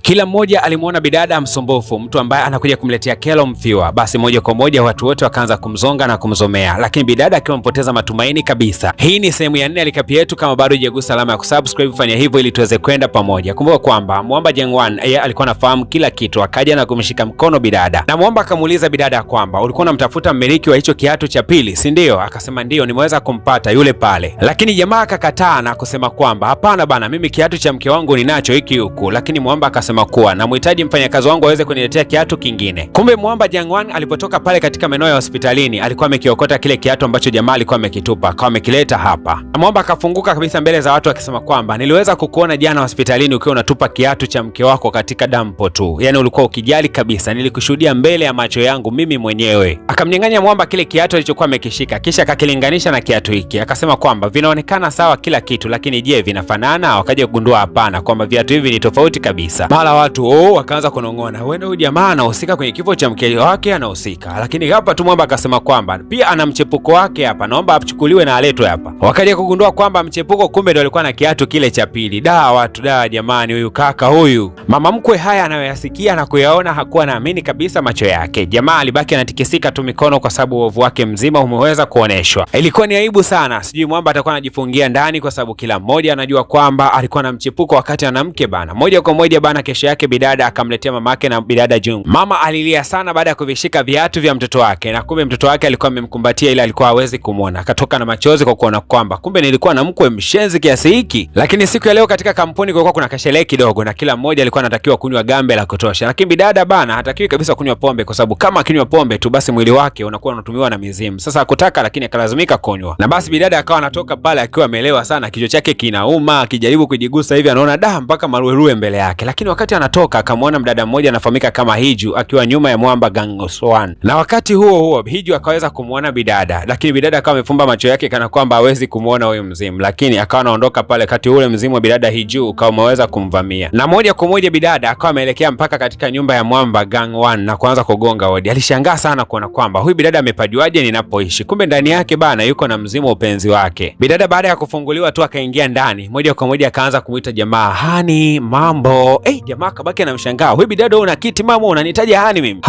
Kila mmoja alimuona bidada msumbufu, mtu ambaye anakuja kumletea kero mfiwa. Basi moja kwa moja watu wote wakaanza kumzonga na kumzomea, lakini bidada akiwa mpoteza matumaini kabisa. Hii ni sehemu ya 4 ya recap yetu. Kama bado hujagusa alama ya kusubscribe, fanya hivyo ili tuweze kwenda pamoja. Kumbuka kwamba Mwamba Jangwan yeye alikuwa anafahamu kila kitu, akaja na kumshika mkono bidada, na Mwamba akamuuliza bidada kwamba ulikuwa unamtafuta mmiliki wa hicho kiatu cha pili, si ndio? Akasema ndio, nimeweza kumpata yule pale. Lakini jamaa akakataa na kusema kwamba hapana bana, mimi kiatu cha mke wangu ninacho hiki huku. Lakini Mwamba akasema kuwa namhitaji mfanyakazi wangu aweze kuniletea kiatu kingine. Kumbe Mwamba Jangwan alipotoka pale katika maeneo ya hospitalini alikuwa amekiokota kile kiatu ambacho jamaa alikuwa amekitupa, akawa amekileta hapa. Na Mwamba akafunguka kabisa mbele za watu akisema kwamba niliweza kukuona jana hospitalini ukiwa unatupa kiatu cha mke wako katika dampo tu. Yaani ulikuwa ukijali kabisa, nilikushuhudia mbele ya macho yangu mimi mwenyewe. Akamnyang'anya Mwamba kile kiatu alichokuwa amekishika, kisha akakilinganisha na kiatu hiki. Akasema kwamba vinaonekana sawa kila kitu, lakini je, vinafanana? Wakaja kugundua hapana, kwamba viatu hivi ni tofauti kabisa. Mara watu wakaanza kunong'ona, wewe huyu jamaa anahusika kwenye kifo cha mke wake, anahusika. Lakini hapa tu Mwamba akasema kwamba pia ana mchepuko wake hapa, naomba achukuliwe na aletwe hapa. Wakaja kugundua kwamba mchepuko kumbe ndio alikuwa na kiatu kile cha pili. Watu jamani, huyu kaka huyu. Mama mkwe haya anayoyasikia na kuyaona hakuwa naamini kabisa macho yake. Jamaa alibaki anatikisika tu mikono kwa sababu uovu wake mzima umeweza kuoneshwa. Ilikuwa ni aibu sana. Sijui Mwamba atakuwa anajifungia ndani kwa sababu kila mmoja anajua kwamba alikuwa na mchepuko wakati ana mke bana. Moja kwa moja bana, kesho yake bidada akamletea mamake na bidada Jung. Mama alilia sana baada ya kuvishika viatu vya mtoto wake, na kumbe mtoto wake alikuwa amemkumbatia ila alikuwa hawezi kumuona. Akatoka na machozi kwa kuona kwamba kumbe nilikuwa na mkwe mshenzi kiasi hiki. Lakini siku ya leo katika kampuni kulikuwa kuna kasherehe kidogo na kila mmoja alikuwa anatakiwa kunywa gambe la kutosha. Lakini bidada bana hatakiwi kabisa kunywa pombe kwa sababu kama akinywa pombe tu basi mwili wake unakuwa unatumiwa na mizimu. Sasa hakutaka, lakini akalazimika kunywa. Na basi bidada akawa anatoka pale akiwa amelewa sana, kichwa chake kinauma, akijaribu kujigusa hivi anaona mpaka maruerue mbele yake. Lakini wakati anatoka akamwona mdada mmoja anafahamika kama Hiju akiwa nyuma ya Mwamba Jangwan. Na wakati huo Hiju akaweza kumuona bidada, lakini bidada akawa amefumba macho yake kana kwamba hawezi kumuona huyo mzimu. Lakini akawa anaondoka pale kati ule mzimu wa bidada Hiju ukawa umeweza kumvamia. Na moja kwa moja bidada akawa ameelekea mpaka katika nyumba ya Mwamba Jangwan na kuanza kugonga hodi. Alishangaa sana kuona kwamba huyu bidada amepajuaje ninapoishi. Kumbe ndani yake bana yuko na mzimu wa upenzi wake. Bidada baada ya kufunguliwa tu akaingia ndani. Moja kwa moja akaanza kumuita jamaa, "Hani, mambo?" Jamaa kabaki anamshangaa. "Huyu bidada una kiti mama, unanitaja hani mimi?"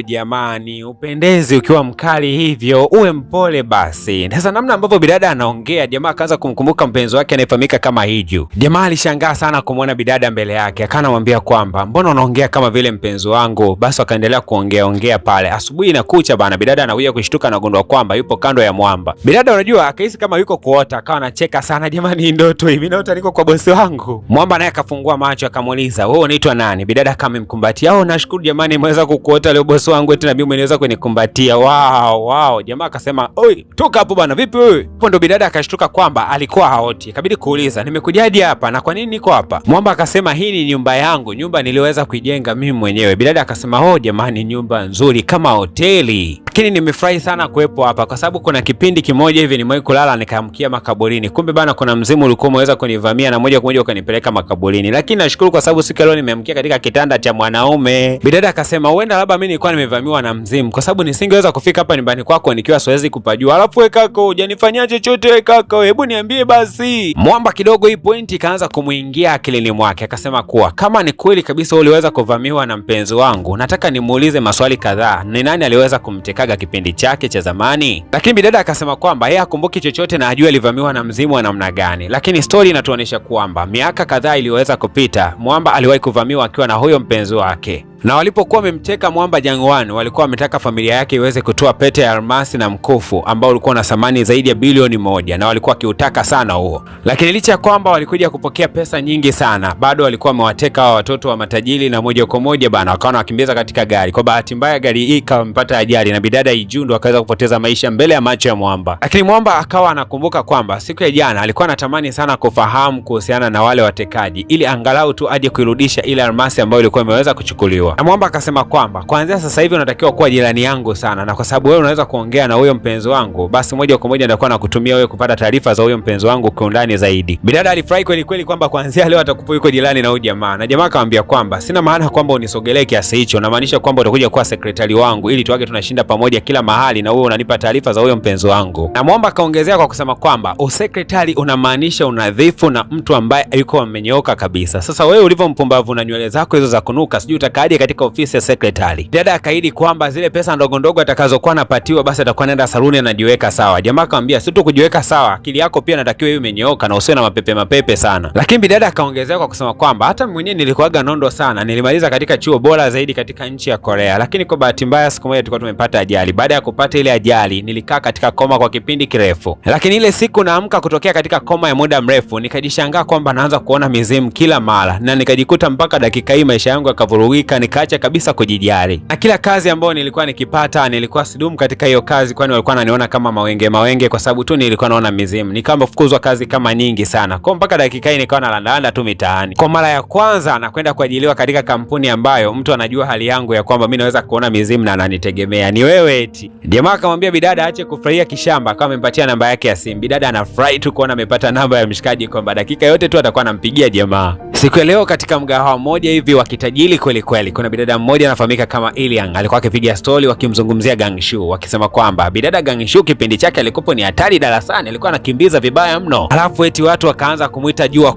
Jamani, upendezi ukiwa mkali hivyo, uwe mpole basi. Sasa namna ambavyo bidada anaongea, jamaa akaanza kumkumbuka mpenzi wake anayefahamika kama Hiju. Jamaa alishangaa sana kumwona bidada mbele yake, akanamwambia kwamba mbona unaongea kama vile mpenzi wangu? Basi akaendelea kuongea pale. Asubuhi inakucha bana, bidada anakuja kushtuka na kugundua kwamba yupo kando ya Mwamba. Bidada unajua akahisi kama yuko kuota, akawa anacheka sana, jamani ndoto hivi, naota niko kwa bosi wangu. Mwamba naye akafungua macho akamuuliza, "Wewe unaitwa nani?" Bidada kama amemkumbatia, "Nashukuru jamani, nimeweza kukuota leo bosi wangu, eti na mimi umeweza kunikumbatia." Wow. Jamaa akasema, "Oi, toka hapo bana, vipi wewe?" Hapo ndo bidada akashtuka kwamba alikuwa haoti. Ikabidi kuuliza, "Nimekujaje hapa na kwa nini niko hapa?" Mwamba akasema, "Hii ni nyumba yangu, nyumba niliweza kuijenga mimi mwenyewe." Bidada akasema, jamani, nyumba nzuri kama hoteli. Lakini nimefurahi sana kuwepo hapa kwa sababu kuna kipindi kimoja hivi nimewahi kulala nikaamkia makaburini. Kumbe bana kuna mzimu ulikuwa umeweza kunivamia na moja kwa moja ukanipeleka makaburini. Lakini nashukuru kwa sababu siku leo nimeamkia katika kitanda cha mwanaume." Bidada akasema, "Huenda labda mimi nilikuwa nimevamiwa na mzimu kwa sababu nisingeweza kufika hapa nyumbani kwako nikiwa siwezi kupajua. Alafu wewe kaka, hujanifanyia chochote wewe kaka, hebu niambie basi." Mwamba kidogo hii point ikaanza kumuingia akilini mwake. Akasema kuwa kama ni kweli kabisa uliweza kuvamiwa na mpenzi wangu, nataka nimuulize maswali kadhaa. Ni nani aliweza kumtekaga kipindi chake cha zamani? Lakini bidada akasema kwamba yeye hakumbuki chochote na ajue alivamiwa na mzimu wa namna gani. Lakini story inatuonyesha kwamba miaka kadhaa iliyoweza kupita, Mwamba aliwahi kuvamiwa akiwa na huyo mpenzi wake. Na walipokuwa wamemteka Mwamba Jangwan, walikuwa wametaka familia yake iweze kutoa pete ya almasi na mkufu ambao ulikuwa na thamani zaidi ya bilioni 1 na walikuwa kiutaka sana huo. Lakini licha ya kwamba walikuja kupokea pesa nyingi sana, bado walikuwa wamewateka hawa watoto wa matajiri na moja kwa moja bana wakawa wakimbiza katika gari. Kwa bahati mbaya gari hii ikapata ajali na bidada Hiju ndo akaweza kupoteza maisha mbele ya macho ya Mwamba. Lakini Mwamba akawa anakumbuka kwamba siku ya jana alikuwa anatamani sana kufahamu kuhusiana na wale watekaji ili angalau tu aje kuirudisha ile almasi ambayo ilikuwa imeweza kuchukuliwa. hilo. Na Mwamba akasema kwamba kuanzia sasa hivi unatakiwa kuwa jirani yangu sana, na kwa sababu wewe unaweza kuongea na huyo mpenzi wangu, basi moja kwa moja nitakuwa nakutumia wewe kupata taarifa za huyo mpenzi wangu kwa undani zaidi. Bidada alifurahi kweli kweli kwamba kuanzia leo atakuwa yuko jirani na huyo jamaa. Na jamaa akamwambia kwamba sina maana kwamba unisogelee kiasi hicho, na maanisha kwamba utakuja kuwa sekretari wangu ili tuage tunashinda pamoja kila mahali na wewe unanipa taarifa za huyo mpenzi wangu. Na Mwamba akaongezea kwa kusema kwamba usekretari unamaanisha unadhifu na mtu ambaye yuko amenyooka kabisa. Sasa wewe ulivyo mpumbavu na nywele zako hizo za kunuka, sijui utakaje katika ofisi ya sekretari. Dada akaahidi kwamba zile pesa ndogo ndogo atakazokuwa anapatiwa basi atakuwa anaenda saluni anajiweka sawa. Jamaa akamwambia si tu kujiweka sawa, akili yako pia natakiwa iwe imenyooka na usiwe na mapepe sana. Lakini bidada akaongezea kwa kusema kwamba hata mwenyewe nilikuwaga nondo sana, nilimaliza katika chuo bora zaidi katika nchi ya Korea, lakini kwa bahati mbaya siku moja tulikuwa tumepata ajali. Baada ya kupata ile ajali nilikaa katika koma kwa kipindi kirefu, lakini ile siku naamka kutokea katika koma ya muda mrefu nikajishangaa kwamba naanza kuona mizimu kila mara, na nikajikuta mpaka dakika hii maisha yangu yakavurugika, nikaacha kabisa kujijali. Na kila kazi ambayo nilikuwa nikipata nilikuwa sidumu katika hiyo kazi, kwani walikuwa wananiona kama mawenge kwa sababu tu nilikuwa naona mizimu. Nikawa mfukuzwa kazi kama nyingi sana, kwa mpaka dakika hii nikawa nalandalanda tu mitaani. Kwa mara ya kwanza nakwenda kuajiliwa katika kampuni ambayo mtu anajua hali yangu ya kwamba mimi naweza kuona mizimu na ananitegemea. Ni wewe eti? Jamaa akamwambia bidada aache kufurahia kishamba, kama amempatia namba yake ya simu. Bidada anafurahi tu kuona amepata namba ya mshikaji, kwamba dakika yote tu atakuwa anampigia jamaa. Siku ya leo katika mgahawa mmoja hivi wa kitajiri kweli kweli, kuna bidada mmoja anafahamika kama Iliang, alikuwa akipiga stori wakimzungumzia Gangshu, wakisema kwamba bidada Gangshu kipindi chake alikuwa ni hatari darasani, alikuwa anakimbiza vibaya mno. Alafu eti watu wakaanza kumuita jua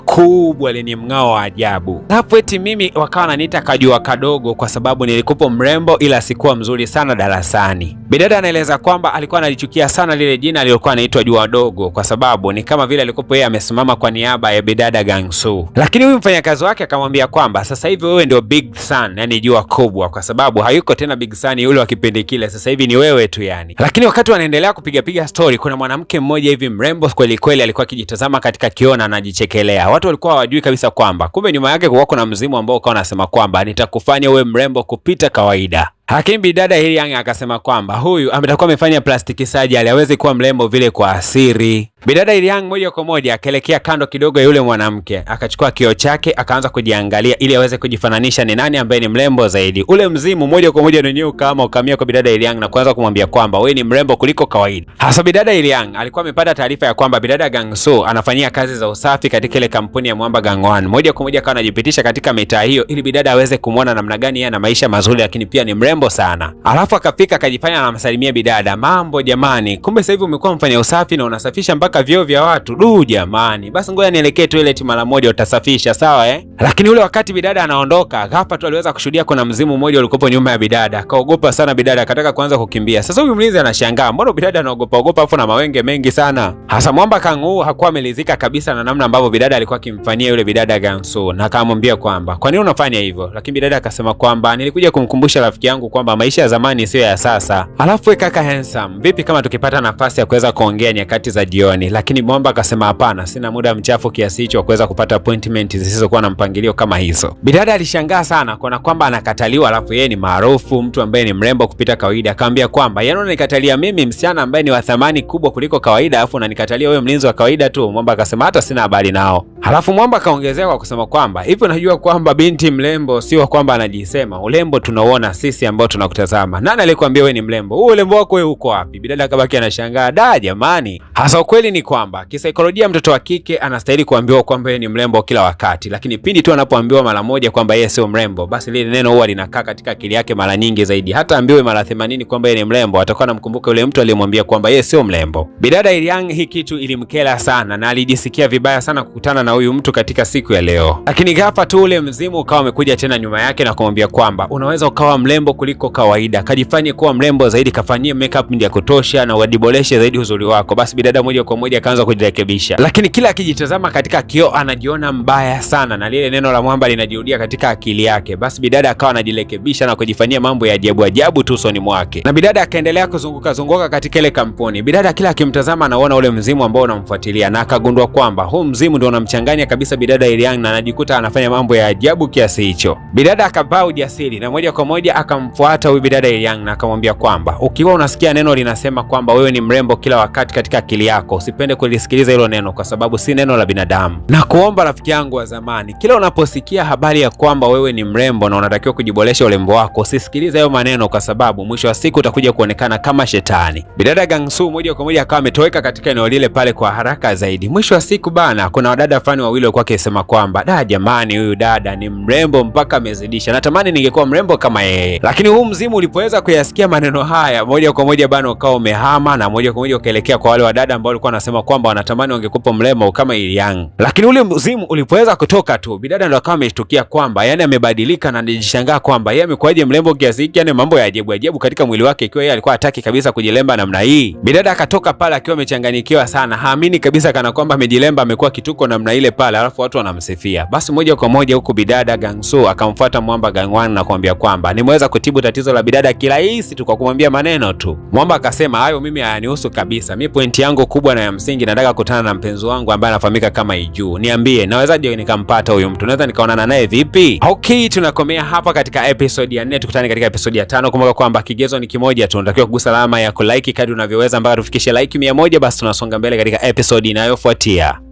kubwa lenye mng'ao wa ajabu. Alafu eti mimi wakawa wananiita kajua kadogo kwa sababu nilikuwa mrembo ila sikuwa mzuri sana darasani. Bidada anaeleza kwamba alikuwa analichukia sana lile jina alilokuwa anaitwa jua dogo, kwa sababu ni kama vile alikuwa yeye amesimama kwa niaba ya bidada Gangsu. Lakini huyu mfanyakazi wake akamwambia kwamba sasa hivi wewe ndio big sun, yani jua kubwa, kwa sababu hayuko tena big sun yule wa kipindi kile, sasa hivi ni wewe tu yani. Lakini wakati wanaendelea kupiga story, kuna mwanamke mmoja hivi mrembo kweli kweli alikuwa akijitazama katika kioo na anajichekelea. Watu walikuwa hawajui kabisa kwamba kumbe nyuma yake kuna mzimu ambao ukawa unasema kwamba nitakufanya uwe mrembo kupita kawaida. Lakini bidada Iliang akasema kwamba huyu ametakuwa amefanya plastiki surgery aweze kuwa mrembo vile kwa asiri. Bidada Iliang moja kwa moja akaelekea kando kidogo ya yule mwanamke, akachukua kioo chake akaanza kujiangalia ili aweze kujifananisha ni nani ambaye ni mrembo zaidi. Ule mzimu moja kwa moja nyenyewe kama ukamia kwa bidada Iliang na kuanza kumwambia kwamba wewe ni mrembo kuliko kawaida. Hasa bidada Iliang alikuwa amepata taarifa ya kwamba bidada Gangsu anafanyia kazi za usafi katika ile kampuni ya Mwamba Gangwan. Moja kwa moja akawa anajipitisha katika mitaa hiyo ili bidada aweze kumwona namna gani yeye ana maisha mazuri, lakini pia ni mrembo sana. Alafu akafika akajifanya anamsalimia bidada, mambo jamani, kumbe sasa hivi umekuwa mfanya usafi na unasafisha mpaka vyoo vya watu. Du jamani, basi ngoja nielekee toilet mara moja utasafisha, sawa eh? Lakini ule wakati bidada anaondoka, ghafla tu aliweza kushuhudia kuna mzimu mmoja ulikopo nyuma ya bidada. Akaogopa sana bidada, akataka kuanza kukimbia. Sasa huyu mlinzi anashangaa, mbona bidada anaogopa afu na mawenge mengi sana? Hasa Mwamba Kang'u hakuwa amelizika kabisa na namna ambavyo bidada alikuwa akimfanyia yule bidada Gangsu, na akamwambia kwamba kwa nini unafanya hivyo? Lakini bidada akasema kwamba nilikuja kumkumbusha rafiki yangu kwamba maisha ya zamani sio ya sasa. Alafu we kaka handsome, vipi kama tukipata nafasi ya kuweza kuongea nyakati za jioni? Lakini Mwamba akasema hapana, sina muda mchafu kiasi hicho wa kuweza kupata appointment zisizokuwa na mpangilio kama hizo. Bidada alishangaa sana kuona kwamba anakataliwa, alafu yeye ni maarufu, mtu ambaye ni mrembo kupita kawaida. Akamwambia kwamba yaani unanikatalia mimi msichana ambaye ni wa thamani kubwa kuliko kawaida, alafu unanikatalia wewe mlinzi wa kawaida tu? Mwamba akasema hata sina habari nao. Halafu Mwamba akaongezea kwa kusema kwamba hivi unajua kwamba binti mrembo sio kwamba anajisema, urembo tunauona sisi ambao tunakutazama. Nani alikwambia wewe ni mrembo? Huo urembo wako wewe uko wapi? Bidada akabaki anashangaa, da jamani. Hasa ukweli ni kwamba kisaikolojia mtoto wa kike anastahili kuambiwa kwamba yeye ni mrembo kila wakati, lakini pindi tu anapoambiwa mara moja kwamba yeye sio mrembo, basi lile neno huwa linakaa katika akili yake mara nyingi zaidi. Hata ambiwe mara 80 kwamba yeye ni mrembo, atakuwa anamkumbuka yule mtu aliyemwambia kwamba yeye sio mrembo. Bidada Iliang hii kitu ilimkera sana na alijisikia vibaya sana kukutana na huyu mtu katika siku ya leo. Lakini ghafla tu ule mzimu ukawa umekuja tena nyuma yake na kumwambia kwamba unaweza ukawa mrembo kuliko kawaida, kajifanye kuwa mrembo zaidi, kafanyie makeup ya kutosha na uadiboleshe zaidi uzuri wako. Basi bidada moja kwa moja akaanza kujirekebisha, lakini kila akijitazama katika kioo anajiona mbaya sana na lile neno la Mwamba linajirudia katika akili yake. Basi bidada akawa anajirekebisha na kujifanyia mambo ya ajabu ajabu tu usoni mwake, na bidada akaendelea kuzunguka katika ile kampuni. Bidada kila akimtazama anaona ule mzimu ambao unamfuatilia, na akagundua kwamba huu mzimu ndio unamchanganya kabisa bidada Iliang, na anajikuta anafanya mambo ya ajabu kiasi hicho. Bidada akapaa ujasiri na moja kwa moja akamfuata huyu bidada Iliang na akamwambia kwamba ukiwa unasikia neno linasema kwamba wewe ni mrembo kila wakati katika akili akili yako, usipende kulisikiliza hilo neno kwa sababu si neno la binadamu. Na kuomba rafiki yangu wa zamani, kila unaposikia habari ya kwamba wewe ni mrembo na unatakiwa kujiboresha urembo wako, usisikilize hayo maneno kwa sababu mwisho wa siku utakuja kuonekana kama shetani. Bidada Gangsu moja kwa moja akawa ametoweka katika eneo lile pale kwa haraka zaidi. Mwisho wa siku bana, kuna wadada fulani wawili walikuwa wakisema kwamba jamani, huyu dada ni mrembo mpaka amezidisha, natamani ningekuwa mrembo kama yeye. Lakini huu mzimu ulipoweza kuyasikia maneno haya, moja kwa moja bana ukao umehama na moja kwa moja ukaelekea kwa wale wadada ambao walikuwa wanasema kwamba wanatamani wangekupa mrembo kama Iliang. Lakini ule mzimu ulipoweza kutoka tu, bidada ndo akawa ameshtukia kwamba yani amebadilika na anajishangaa kwamba yeye amekuwaje mrembo kiasi hiki, yani mambo ya ajabu ajabu katika mwili wake, ikiwa yeye alikuwa hataki kabisa kujilemba namna hii. Bidada akatoka pale akiwa amechanganyikiwa sana, haamini kabisa kana kwamba amejilemba, amekuwa kituko namna ile pale, alafu watu wanamsifia. Basi moja kwa moja huku bidada Gangsu akamfuata Mwamba Gangwan na kumwambia kwamba nimeweza kutibu tatizo la bidada kirahisi tu kwa kumwambia maneno tu. Mwamba akasema hayo mimi hayanihusu kabisa, mimi pointi yangu kubwa na ya msingi nataka kukutana na mpenzi wangu ambaye anafahamika kama Iju. Niambie, nawezaje nikampata huyo mtu? Naweza nikaonana naye vipi? Okay, tunakomea hapa katika episode ya 4, tukutane katika episode ya 5. Kumbuka kwamba kigezo ni kimoja tu, unatakiwa kugusa alama ya kulike kadri unavyoweza mpaka tufikishe like 100, basi tunasonga mbele katika episode inayofuatia.